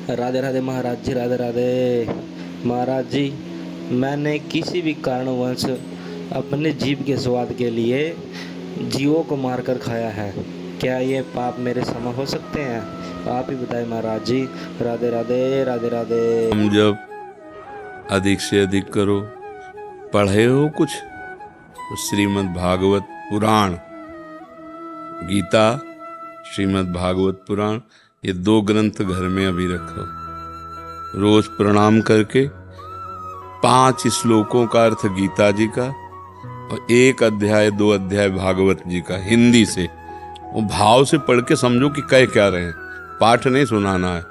राधे राधे महाराज जी, राधे राधे महाराज जी। मैंने किसी भी कारणवश अपने जीभ के स्वाद के लिए जीवों को मारकर खाया है। क्या ये पाप मेरे समा हो सकते हैं? आप ही बताएं महाराज जी। राधे राधे, राधे राधे। हम जब अधिक से अधिक करो। पढ़े हो कुछ तो श्रीमद् भागवत पुराण, गीता, श्रीमद् भागवत पुराण, ये 2 ग्रंथ घर में अभी रखो। रोज प्रणाम करके 5 श्लोकों का अर्थ गीता जी का और 1 अध्याय 2 अध्याय भागवत जी का हिंदी से, वो भाव से पढ़ के समझो कि कह क्या रहे हैं। पाठ नहीं सुनाना है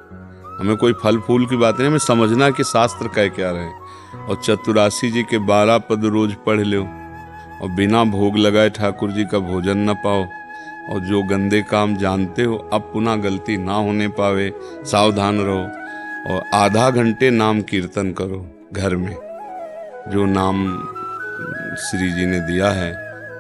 हमें, कोई फल फूल की बात नहीं, हमें समझना है कि शास्त्र कह क्या रहे हैं। और चतुरासी जी के 12 पद रोज पढ़ लो और बिना भोग लगाए ठाकुर जी का भोजन न पाओ। और जो गंदे काम जानते हो अब पुनः गलती ना होने पावे, सावधान रहो। और आधा घंटे नाम कीर्तन करो घर में, जो नाम श्री जी ने दिया है,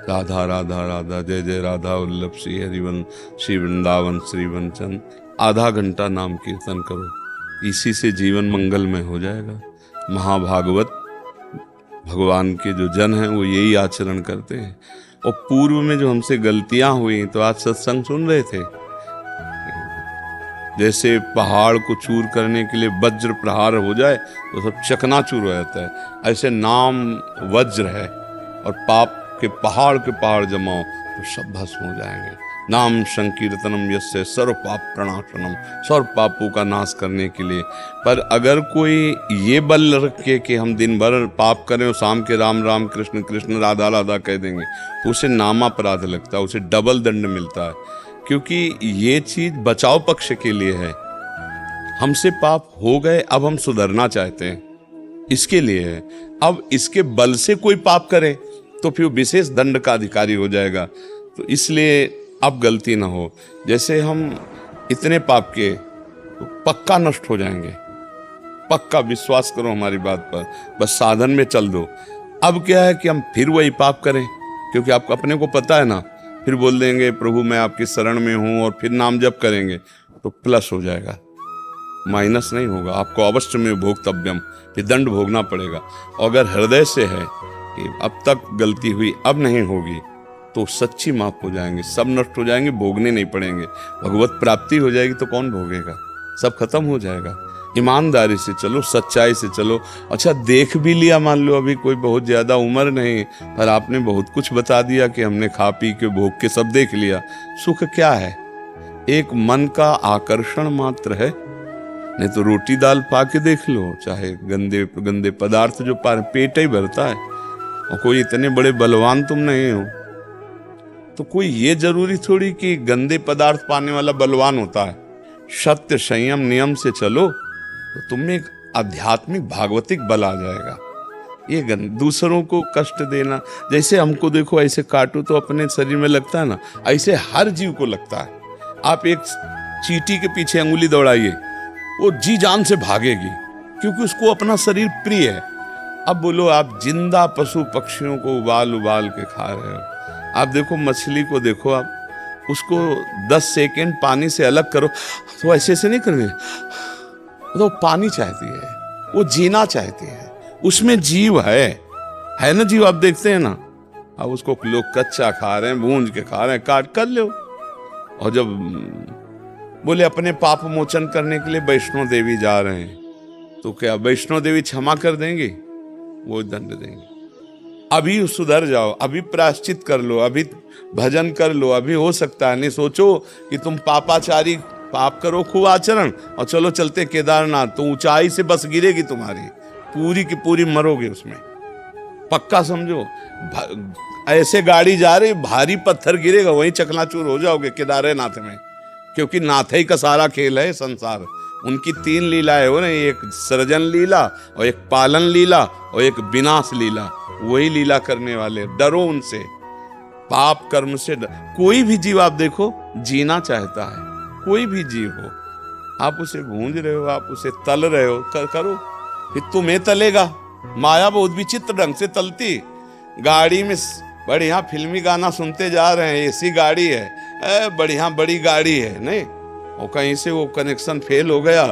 राधा राधा राधा, जय जय राधा, वल्लभ श्री हरिवन, श्री वृंदावन श्री वंचन। आधा घंटा नाम कीर्तन करो, इसी से जीवन मंगलमय हो जाएगा। महाभागवत भगवान के जो जन हैं वो यही आचरण करते हैं। और पूर्व में जो हमसे गलतियां हुई, तो आज सत्संग सुन रहे थे, जैसे पहाड़ को चूर करने के लिए वज्र प्रहार हो जाए तो सब चकनाचूर हो जाता है, ऐसे नाम वज्र है और पाप के पहाड़ जमाओ तो सब भस्म हो जाएंगे। नाम संकीर्तनम यस्य सर्व पाप प्रणाशनम, सर्व पापों का नाश करने के लिए। पर अगर कोई ये बल रखे कि हम दिन भर पाप करें और शाम के राम राम कृष्ण कृष्ण राधा राधा कह देंगे, तो उसे नामापराध लगता है, उसे डबल दंड मिलता है। क्योंकि ये चीज बचाव पक्ष के लिए है। हमसे पाप हो गए, अब हम सुधरना चाहते हैं, इसके लिए है। अब इसके बल से कोई पाप करे तो फिर विशेष दंड का अधिकारी हो जाएगा। तो इसलिए अब गलती ना हो। जैसे हम इतने पाप किए तो पक्का नष्ट हो जाएंगे, पक्का विश्वास करो हमारी बात पर, बस साधन में चल दो। अब क्या है कि हम फिर वही पाप करें, क्योंकि आपको अपने को पता है ना, फिर बोल देंगे प्रभु मैं आपकी शरण में हूं, और फिर नाम जप करेंगे तो प्लस हो जाएगा, माइनस नहीं होगा। आपको अवश्य में भोक्तव्यम, फिर दंड भोगना पड़ेगा। और अगर हृदय से है कि अब तक गलती हुई अब नहीं होगी, तो सच्ची माफ हो जाएंगे, सब नष्ट हो जाएंगे, भोगने नहीं पड़ेंगे। भगवत प्राप्ति हो जाएगी तो कौन भोगेगा, सब खत्म हो जाएगा। ईमानदारी से चलो, सच्चाई से चलो। अच्छा देख भी लिया, मान लो अभी कोई बहुत ज्यादा उम्र नहीं, पर आपने बहुत कुछ बता दिया कि हमने खा पी के भोग के सब देख लिया। सुख क्या है? एक मन का आकर्षण मात्र है। नहीं तो रोटी दाल पा के देख लो, चाहे गंदे गंदे पदार्थ जो पेट ही भरता है। और कोई इतने बड़े बलवान तुम नहीं हो, तो कोई ये जरूरी थोड़ी कि गंदे पदार्थ पाने वाला बलवान होता है। सत्य संयम नियम से चलो तो तुम्हें एक आध्यात्मिक भागवतिक बल आ जाएगा। ये दूसरों को कष्ट देना, जैसे हमको देखो ऐसे काटो तो अपने शरीर में लगता है ना, ऐसे हर जीव को लगता है। आप एक चींटी के पीछे अंगुली दौड़ाइए, वो जी जान से भागेगी, क्योंकि उसको अपना शरीर प्रिय है। अब बोलो आप जिंदा पशु पक्षियों को उबाल उबाल के खा रहे हो। आप देखो मछली को, देखो आप उसको 10 सेकेंड पानी से अलग करो तो ऐसे नहीं करेंगे, तो पानी चाहती है, वो जीना चाहती है, उसमें जीव है ना जीव। आप देखते हैं ना, अब उसको लोग कच्चा खा रहे हैं, भूंज के खा रहे हैं, काट कर लो। और जब बोले अपने पाप मोचन करने के लिए वैष्णो देवी जा रहे हैं, तो क्या वैष्णो देवी क्षमा कर देंगे? वो दंड देंगे। अभी सुधर जाओ, अभी प्रायश्चित कर लो, अभी भजन कर लो, अभी हो सकता है। नहीं सोचो कि तुम पापाचारी, पाप करो खूब आचरण और चलो चलते केदारनाथ, तो ऊंचाई से बस गिरेगी तुम्हारी, पूरी की पूरी मरोगे उसमें, पक्का समझो। ऐसे गाड़ी जा रही, भारी पत्थर गिरेगा, वहीं चकनाचूर हो जाओगे केदारनाथ में। क्योंकि नाथ ही का सारा खेल है संसार। उनकी 3 लीलाएं हो ना, एक सृजन लीला और एक पालन लीला और एक विनाश लीला। वही लीला करने वाले, डरो उनसे, पाप कर्म से कोई भी जीव आप देखो जीना चाहता है, कोई भी जीव हो, आप उसे भूंज रहे हो, आप उसे तल रहे हो, करो, फिर तुम्हें तलेगा। माया बहुत विचित्र ढंग से तलती। गाड़ी में बढ़िया फिल्मी गाना सुनते जा रहे हैं, एसी गाड़ी है, बढ़िया बड़ी गाड़ी है, नहीं, और कहीं से वो कनेक्शन फेल हो गया,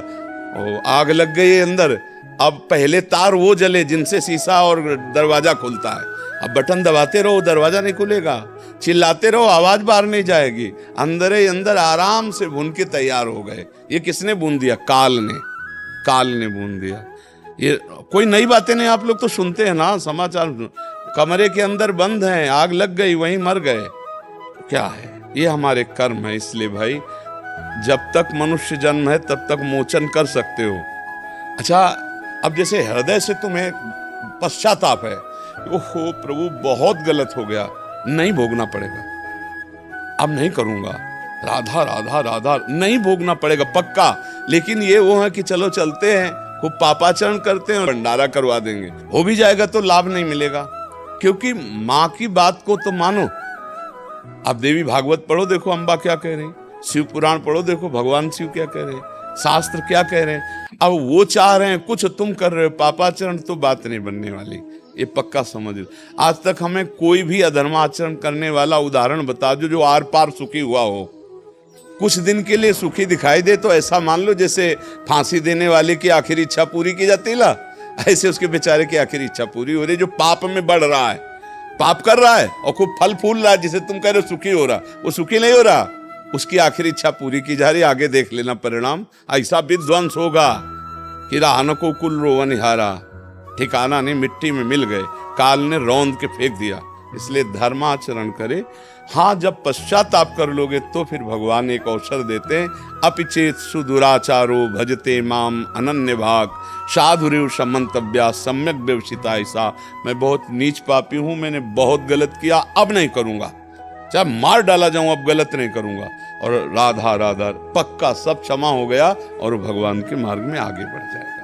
ओ आग लग गई है अंदर। अब पहले तार वो जले जिनसे शीशा और दरवाजा खुलता है, अब बटन दबाते रहो दरवाजा नहीं खुलेगा, चिल्लाते रहो आवाज बाहर नहीं जाएगी। अंदर ही अंदर आराम से भून के तैयार हो गए। ये किसने भून दिया? काल ने भून दिया। ये कोई नई बातें नहीं, आप लोग तो सुनते हैं ना समाचार। कमरे के अंदर बंद हैं, आग लग गई, वहीं मर गए। क्या है ये? हमारे कर्म है। इसलिए भाई जब तक मनुष्य जन्म है तब तक मोचन कर सकते हो। अच्छा, अब जैसे हृदय से तुम्हें पश्चाताप है, ओहो प्रभु बहुत गलत हो गया, नहीं भोगना पड़ेगा, अब नहीं करूंगा, राधा राधा राधा नहीं भोगना पड़ेगा पक्का। लेकिन ये वो है कि चलो चलते हैं, खूब पापाचरण करते हैं, भंडारा करवा देंगे, हो भी जाएगा तो लाभ नहीं मिलेगा। क्योंकि माँ की बात को तो मानो। अब देवी भागवत पढ़ो, देखो अम्बा क्या कह रही, शिव पुराण पढ़ो, देखो भगवान शिव क्या कह रहे हैं, शास्त्र क्या कह रहे हैं। अब वो चाह रहे हैं, कुछ तुम कर रहे हो, पापाचरण तो बात नहीं बनने वाली, ये पक्का समझ लो। आज तक हमें कोई भी अधर्माचरण करने वाला उदाहरण बता दो जो आर पार सुखी हुआ हो। कुछ दिन के लिए सुखी दिखाई दे तो ऐसा मान लो जैसे फांसी देने वाले की आखिरी इच्छा पूरी की जाती है, ऐसे उसके बेचारे की आखिरी इच्छा पूरी हो रही। जो पाप में बढ़ रहा है, पाप कर रहा है और खूब फल फूल रहा है, जिसे तुम कह रहे हो सुखी हो रहा, वो सुखी नहीं हो रहा, उसकी आखिरी इच्छा पूरी की जा रही। आगे देख लेना परिणाम, ऐसा विध्वंस होगा कि राहन को कुल रोवनिहारा, ठिकाना नहीं, मिट्टी में मिल गए, काल ने रौंद के फेंक दिया। इसलिए धर्माचरण करे। हाँ, जब पश्चाताप कर लोगे तो फिर भगवान एक अवसर देते हैं। अपिचेत सुदुराचारो भजते माम अनन्य भाग साधुरेव समंतव्या सम्यक व्यवसिता। ऐसा मैं बहुत नीच पापी हूं, मैंने बहुत गलत किया, अब नहीं करूंगा, चाहे मार डाला जाऊं, अब गलत नहीं करूंगा। और राधा राधा पक्का सब क्षमा हो गया और भगवान के मार्ग में आगे बढ़ जाएगा।